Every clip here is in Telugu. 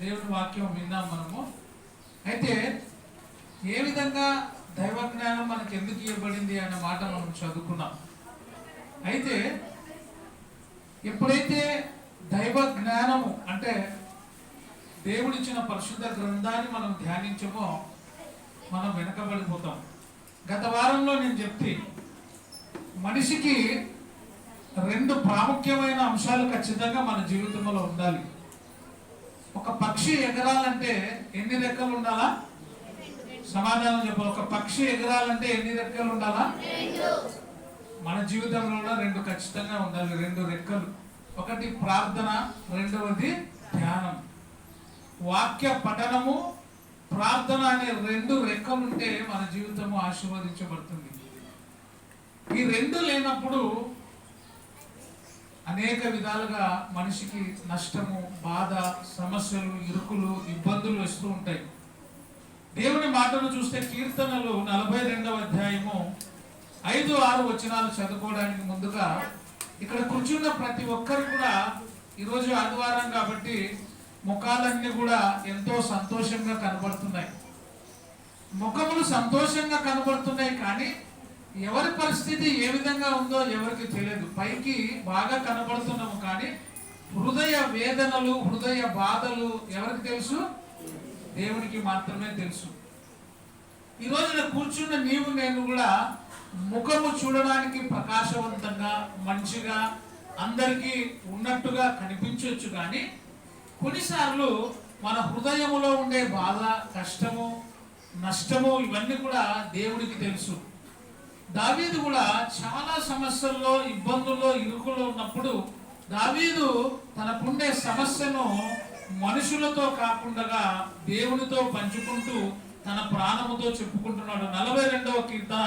దేవుని వాక్యం విన్నాం మనము. అయితే ఏ విధంగా దైవ జ్ఞానం మనకు ఎందుకు ఇవ్వబడింది అన్న మాట మనం చదువుకున్నాం. అయితే ఎప్పుడైతే దైవ జ్ఞానము అంటే దేవుడిచ్చిన పరిశుద్ధ గ్రంథాన్ని మనం ధ్యానించమో మనం వెనకబడిపోతాం. గత వారంలో నేను చెప్తే మనిషికి రెండు ప్రాముఖ్యమైన అంశాలు ఖచ్చితంగా మన జీవితంలో ఉండాలి. ఒక పక్షి ఎగరాలంటే ఎన్ని రెక్కలు ఉండాలా? సమాధానం చెప్పాలి. ఒక పక్షి ఎగరాలంటే ఎన్ని రెక్కలు ఉండాలా? మన జీవితంలో కూడా రెండు ఖచ్చితంగా ఉండాలి. రెండు రెక్కలు. ఒకటి ప్రార్థన, రెండవది ధ్యానం. వాక్య పఠనము, ప్రార్థన అనే రెండు రెక్కలుంటే మన జీవితము ఆశీర్వదించబడుతుంది. ఈ రెండు లేనప్పుడు అనేక విధాలుగా మనిషికి నష్టము, బాధ, సమస్యలు, ఇరుకులు, ఇబ్బందులు వస్తూ ఉంటాయి. దేవుని మాటను చూస్తే కీర్తనలు 42వ అధ్యాయము 5-6 వచనాలు చదువుకోవడానికి ముందుగా ఇక్కడ కూర్చున్న ప్రతి ఒక్కరు కూడా ఈరోజు ఆదివారం కాబట్టి ముఖాలన్నీ కూడా ఎంతో సంతోషంగా కనబడుతున్నాయి. ముఖములు సంతోషంగా కనబడుతున్నాయి, కానీ ఎవరి పరిస్థితి ఏ విధంగా ఉందో ఎవరికి తెలియదు. పైకి బాగా కనబడుతున్నాము, కానీ హృదయ వేదనలు, హృదయ బాధలు ఎవరికి తెలుసు? దేవునికి మాత్రమే తెలుసు. ఈ రోజున కూర్చున్న నీవు నేను కూడా ముఖము చూడడానికి ప్రకాశవంతంగా, మంచిగా, అందరికీ ఉన్నట్టుగా కనిపించవచ్చు, కానీ కొన్నిసార్లు మన హృదయములో ఉండే బాధ, కష్టము, నష్టము ఇవన్నీ కూడా దేవుడికి తెలుసు. దావీదు కూడా చాలా సమస్యల్లో, ఇబ్బందుల్లో, ఇరుకులో ఉన్నప్పుడు దావీదు తనకుండే సమస్యను మనుషులతో కాకుండా దేవునితో పంచుకుంటూ తన ప్రాణముతో చెప్పుకుంటున్నాడు. 42వ కీర్తన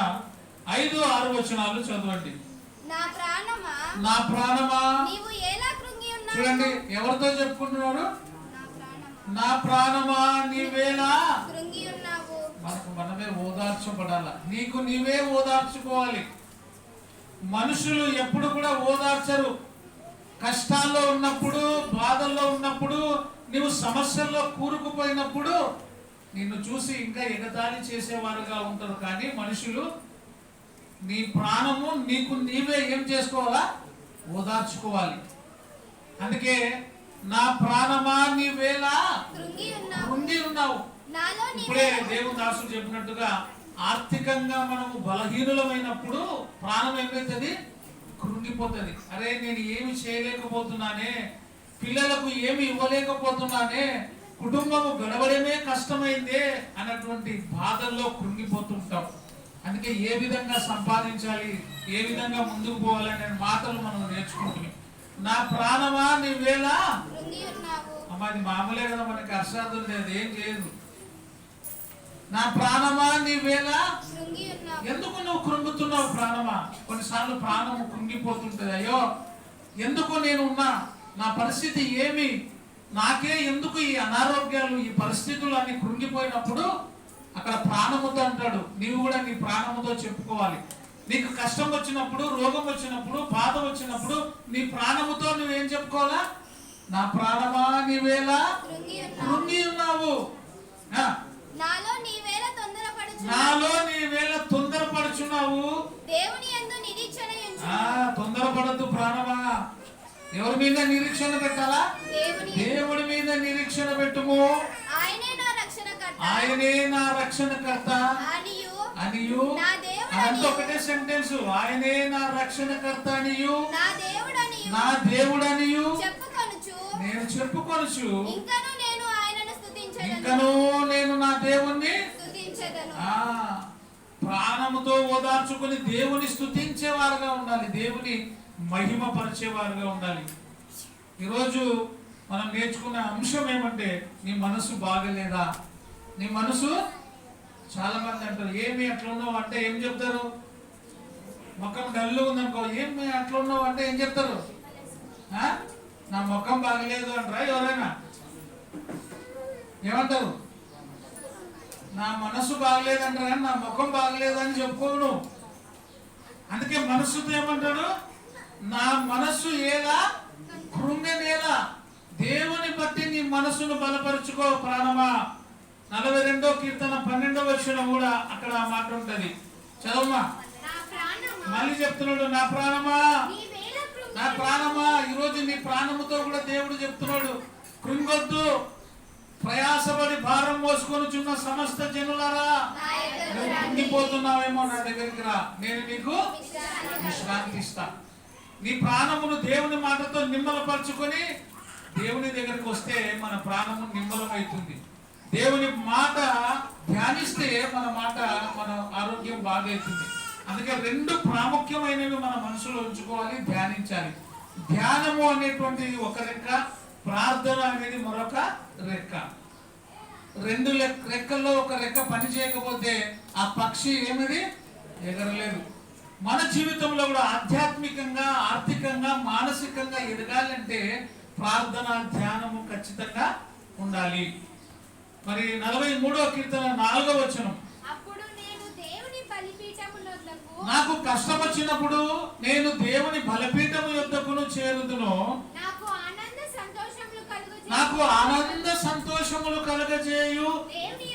5-6 వచనాలు చదవండి. నా ప్రాణమా చూడండి, ఎవరితో చెప్పుకుంటున్నాడు? నా ప్రాణమా నీవేలా. మనకు మనమే ఓదార్చబడాల. నీకు నీవే ఓదార్చుకోవాలి. మనుషులు ఎప్పుడు కూడా ఓదార్చరు. కష్టాల్లో ఉన్నప్పుడు, బాధల్లో ఉన్నప్పుడు, నీవు సమస్యల్లో కూరుకుపోయినప్పుడు నిన్ను చూసి ఇంకా ఎగతాళి చేసేవారుగా ఉంటారు. కానీ మనుషులు నీ ప్రాణము నీకు నీవే ఏం చేసుకోవాలా? ఓదార్చుకోవాలి. అందుకే నా ప్రాణమా నీవేలా కృంగి ఉన్నావు. ఇప్పుడే దేవుని దాసుడు చెప్పినట్టుగా ఆర్థికంగా మనము బలహీనులమైనప్పుడు ప్రాణం ఏమైతుంది? కృంగిపోతుంది. అరే నేను ఏమి చేయలేకపోతున్నానే, పిల్లలకు ఏమి ఇవ్వలేకపోతున్నానే, కుటుంబము గడవడమే కష్టమైందే అన్నటువంటి బాధల్లో కృంగిపోతుంటాం. అందుకే ఏ విధంగా సంపాదించాలి, ఏ విధంగా ముందుకు పోవాలనే మాటలు మనం నేర్చుకుంటున్నాం. నా ప్రాణమా నీవేలా. అమ్మా అది మామూలే కదా, మనకి అర్థార్థం లేదు, ఏం చేయదు. నా ప్రాణమా నీవేలా. ఎందుకు నువ్వు కృంగుతున్నావు ప్రాణమా? కొన్నిసార్లు ప్రాణము కృంగిపోతుంటది. అయ్యో ఎందుకు నేను ఉన్నా, నా పరిస్థితి ఏమి, నాకే ఎందుకు ఈ అనారోగ్యాలు, ఈ పరిస్థితులు అన్ని కృంగిపోయినప్పుడు అక్కడ ప్రాణముతో అంటాడు. నీవు కూడా నీ ప్రాణముతో చెప్పుకోవాలి. నీకు కష్టం వచ్చినప్పుడు, రోగం వచ్చినప్పుడు, బాధ వచ్చినప్పుడు నీ ప్రాణముతో నువ్వేం చెప్పుకోవాలా? నా ప్రాణమా నీవేలా కృంగి ఉన్నావు. నాలో నీవేళ తొందరపడుచున్నావు. తొందరపడద్దు ప్రాణమా. ఎవరి మీద నిరీక్షణ పెట్టాలా? దేవుడి మీద నిరీక్షణ పెట్టుము. ఆయనే నా రక్షణకర్త అనియు. అదంతా ఒకటే సెంటెన్స్. ఆయనే నా రక్షణకర్త అనియు, నా దేవుడనియు నేను చెప్పుకొనుచు, ఇంకను నేను నా దేవుణ్ణి ప్రాణముతో ఓదార్చుకుని దేవుని స్తుతించేవారుగా ఉండాలి. దేవుని మహిమ పరిచేవారుగా ఉండాలి. ఈరోజు మనం నేర్చుకున్న అంశం ఏమంటే, నీ మనసు బాగలేదా? నీ మనసు, చాలా మంది అంటారు ఏమి అట్లా ఉన్నావు అంటే ఏం చెప్తారు? ముఖం డల్లు ఉందనుకో, ఏమి అట్లా ఉన్నావు అంటే ఏం చెప్తారు? నా ముఖం బాగలేదు అంటారా? ఎవరైనా ఏమంటారు? నా మనసు బాగలేదంటారా, కానీ నా ముఖం బాగలేదని చెప్పుకోను. అందుకే మనసుతో ఏమంటాడు? నా మనస్సు ఎలా కృంగనేలా. దేవుని బట్టి నీ మనసును బలపరుచుకో ప్రాణమా. 42వ కీర్తన 12వ వచనం కూడా అక్కడ ఆ మాట ఉంటది. చదవమ్మా. మళ్ళీ చెప్తున్నాడు, నా ప్రాణమా, నా ప్రాణమా. ఈరోజు నీ ప్రాణముతో కూడా దేవుడు చెప్తున్నాడు, కృంగొద్దు. ప్రయాసపడి భారం మోసుకొని చున్న సమస్త జనులారా, నువ్వు కృంగిపోతున్నావేమో, నా దగ్గరికి రా, నేను నీకు విశ్రాంతి ఇస్తా. నీ ప్రాణమును దేవుని మాటతో నిమ్మలపరుచుకొని దేవుని దగ్గరికి వస్తే మన ప్రాణము నిమ్మలమవుతుంది. దేవుని మాట ధ్యానిస్తే మన ఆరోగ్యం బాగవుతుంది. అందుకే రెండు ప్రాముఖ్యమైనవి మన మనసులో ఉంచుకోవాలి, ధ్యానించాలి. ధ్యానము అనేటువంటి ఒక రెక్క, ప్రార్థన అనేది మరొక రెక్క. రెండు రెక్కల్లో ఒక రెక్క పని చేయకపోతే ఆ పక్షి ఏమిది ఎగరలేదు. మన జీవితంలో కూడా ఆధ్యాత్మికంగా, ఆర్థికంగా, మానసికంగా ఎదగాలంటే ప్రార్థన, ధ్యానము ఖచ్చితంగా ఉండాలి. మరి 43వ కీర్తన 4వ వచనం, నాకు కష్టం వచ్చినప్పుడు నేను దేవుని బలిపీఠము యొద్దకును చేరుదును, నాకు ఆనంద సంతోషములు కలుగజేయు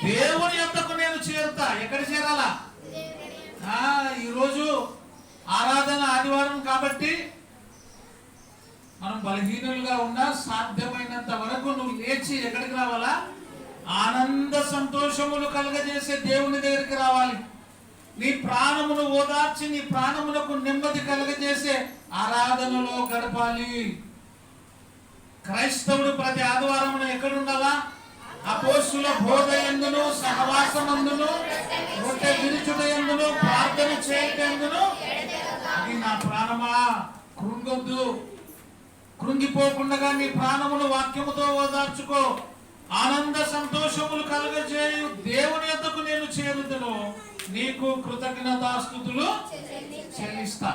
దేవుని యొద్దకు నేను చేరుతా. ఎక్కడ చేరాలా? ఈరోజు ఆరాధన ఆదివారం కాబట్టి మనం బలహీనులుగా ఉన్నా సాధ్యమైనంత వరకు నువ్వు లేచి ఎక్కడికి రావాలా? ఆనంద సంతోషములు కలుగజేసే దేవుని దగ్గరికి రావాలి. నీ ప్రాణమును ఓదార్చి నీ ప్రాణములకు నెమ్మది కలుగజేసే ఆరాధనలో గడపాలి. క్రైస్తవుడు ప్రతి ఆదివారమున ఎక్కడుండాలా? అపోస్తుల బోధ యందును, సహవాసమందును, రొట్టె విరుచుట యందును, ప్రార్థన చేయుట యందును. అది నా ప్రాణమా, కృంగొద్దు. కృంగిపోకుండా నీ ప్రాణమును వాక్యముతో ఓదార్చుకో. ఆనంద సంతోషములు కలుగజేయు దేవుని యొద్దకు నేను చేరుదును, నీకు కృతజ్ఞతాస్తుతులు చెల్లిస్తా.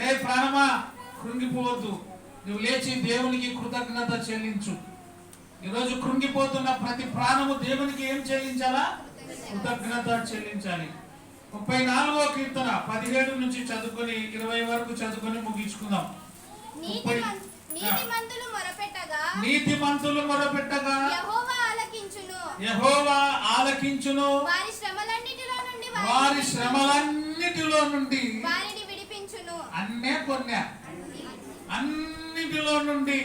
ఏ ప్రాణమా, కృంగిపోవద్దు. నువ్వు లేచి దేవునికి కృతజ్ఞత చెల్లించు. ఈరోజు కృంగిపోతున్న ప్రతి ప్రాణము దేవునికి ఏం చెల్లించాలా? కృతజ్ఞత చెల్లించాలి. 34వ కీర్తన 17 నుంచి చదువుకొని 20 వరకు చదువుకొని ముగించుకుందాం. నీతిమంతులు మొరపెట్టగా యెహోవా ఆలకించును, వారి శ్రమలన్నిటిలో నుండి అన్నిటిలో నుండి.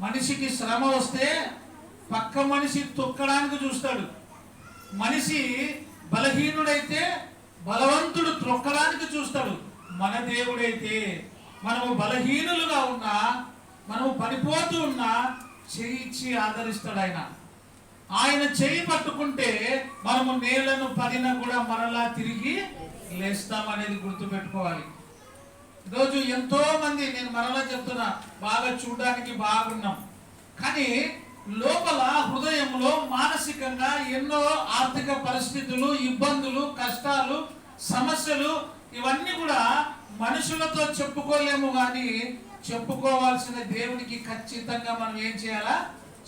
మనిషికి శ్రమ వస్తే పక్క మనిషి తొక్కడానికి చూస్తాడు. మనిషి బలహీనుడైతే బలవంతుడు త్రొక్కడానికి చూస్తాడు. మన దేవుడైతే మనము బలహీనులుగా ఉన్నా, మనము పడిపోతూ ఉన్నా చేయిచ్చి ఆదరిస్తాడు. ఆయన చేయి పట్టుకుంటే మనము నేలను పడినా కూడా మరలా తిరిగి లేస్తామనేది గుర్తుపెట్టుకోవాలి. ఈరోజు ఎంతో మంది, నేను మరలా చెప్తున్నా, బాగా చూడడానికి బాగున్నాం, కానీ లోపల హృదయంలో మానసికంగా ఎన్నో ఆర్థిక పరిస్థితులు, ఇబ్బందులు, కష్టాలు, సమస్యలు, ఇవన్నీ కూడా మనుషులతో చెప్పుకోలేము. కానీ చెప్పుకోవాల్సిన దేవునికి ఖచ్చితంగా మనం ఏం చేయాలా?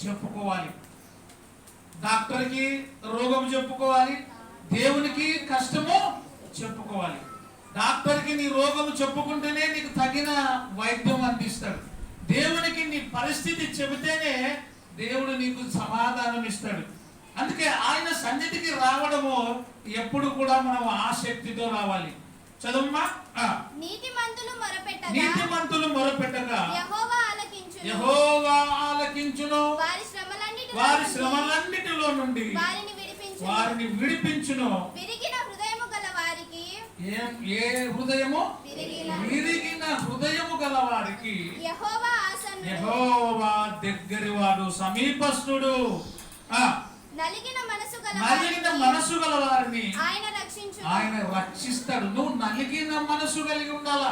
చెప్పుకోవాలి. డాక్టర్కి రోగం చెప్పుకోవాలి, దేవునికి కష్టము చెప్పుకోవాలి. డాక్టర్కి నీ రోగం చెప్పుకుంటేనే నీకు తగిన వైద్యం అందిస్తాడు. దేవునికి నీ పరిస్థితి చెబితేనే దేవుడు నీకు సమాధానం ఇస్తాడు. అందుకే ఆయన సన్నిధికి రావడము ఎప్పుడు కూడా మనం ఆసక్తితో రావాలి. చదవమ్మా. నీతిమంతులు మొరపెట్టగా యెహోవా ఆలకించును, వారి శ్రమలన్నిటిలో నుండి వారిని విడిపించును. ఏ హృదయము? విరిగిన హృదయము గల వారికి యెహోవా దగ్గరివాడు, సమీపస్థుడు. నలిగిన మనసు గల వారిని ఆయన రక్షిస్తాడు. నువ్వు నలిగిన మనసు కలిగి ఉండాలా,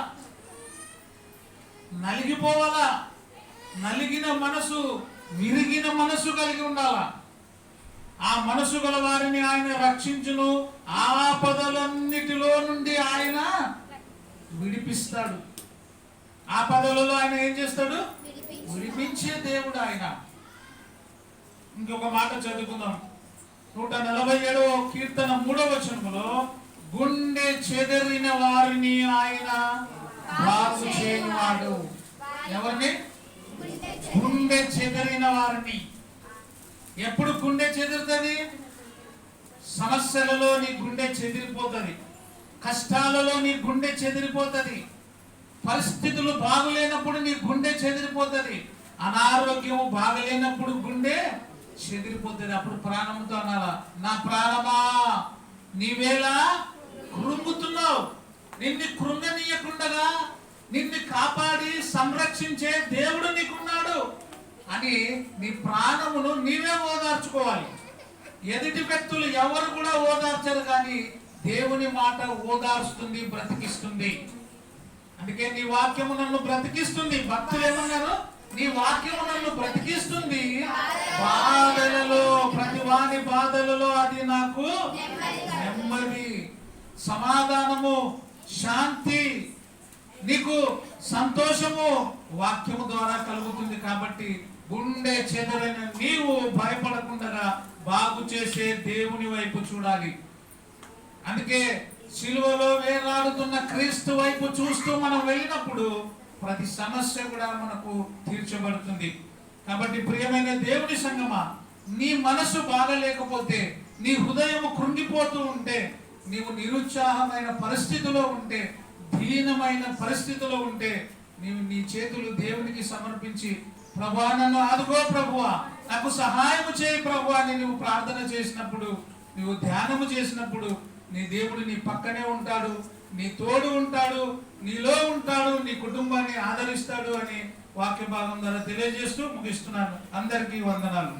నలిగిపోవాలా. నలిగిన మనసు, విరిగిన మనసు కలిగి ఉండాలా. ఆ మనసు గల వారిని ఆయన రక్షించును, ఆపదలన్నిటిలో నుండి ఆయన విడిపిస్తాడు. ఆపదలలో ఆయన ఏం చేస్తాడు? విడిపించే దేవుడు ఆయన. ఇంకొక మాట చదువుకుందాం. 147వ కీర్తన 3వ వచనములో, గుండె చెదరిన వారిని ఆయన బాగు చేయవాడు. ఎవరిని? గుండె చెదిరిన వారిని. ఎప్పుడు గుండె చెదురుతుంది? సమస్యలలో నీ గుండె చెదిరిపోతుంది, కష్టాలలో నీ గుండె చెదిరిపోతుంది, పరిస్థితులు బాగులేనప్పుడు నీ గుండె చెదిరిపోతుంది, అనారోగ్యం బాగలేనప్పుడు గుండె చెదిరిపోతుంది. అప్పుడు ప్రాణంతో అనాలా, నా ప్రాణమా నీవేలా కృంగుతున్నావు, నిన్ను కృంగనీయకుండగా నిన్ను కాపాడి సంరక్షించే దేవుడు నీకున్నాడు అని నీ ప్రాణమును నీవే ఓదార్చుకోవాలి. ఎదుటి వ్యక్తులు ఎవరు కూడా ఓదార్చరు, కానీ దేవుని మాట ఓదార్స్తుంది, బ్రతికిస్తుంది. అందుకే నీ వాక్యము నన్ను బ్రతికిస్తుంది. భక్తులు ఏమన్నారు? నీ వాక్యము నన్ను బ్రతికిస్తుంది, బాధలలో ప్రతి వాని బాధలలో అది నాకు నెమ్మది, సమాధానము, శాంతి, నీకు సంతోషము వాక్యము ద్వారా కలుగుతుంది. కాబట్టి గుండె చెదరైన నీవు భయపడకుండా బాగు చేసే దేవుని వైపు చూడాలి. అందుకే సిలువలో వేలాడుతున్న క్రీస్తు వైపు చూస్తూ మనం వెళ్ళినప్పుడు ప్రతి సమస్య కూడా మనకు తీర్చబడుతుంది. కాబట్టి ప్రియమైన దేవుని సంగమా, నీ మనసు బాగలేకపోతే, నీ హృదయం కృంగిపోతూ ఉంటే, నీవు నిరుత్సాహమైన పరిస్థితిలో ఉంటే, దీనమైన పరిస్థితిలో ఉంటే, నీవు నీ చేతులు దేవునికి సమర్పించి, ప్రభువా నన్ను ఆదుకో ప్రభువా, నాకు సహాయం చేయి ప్రభువా అని నువ్వు ప్రార్థన చేసినప్పుడు, నువ్వు ధ్యానము చేసినప్పుడు నీ దేవుడు నీ పక్కనే ఉంటాడు, నీ తోడు ఉంటాడు, నీలో ఉంటాడు, నీ కుటుంబాన్ని ఆదరిస్తాడు అని వాక్య భాగం ద్వారా తెలియజేస్తూ ముగిస్తున్నాను. అందరికీ వందనాలు.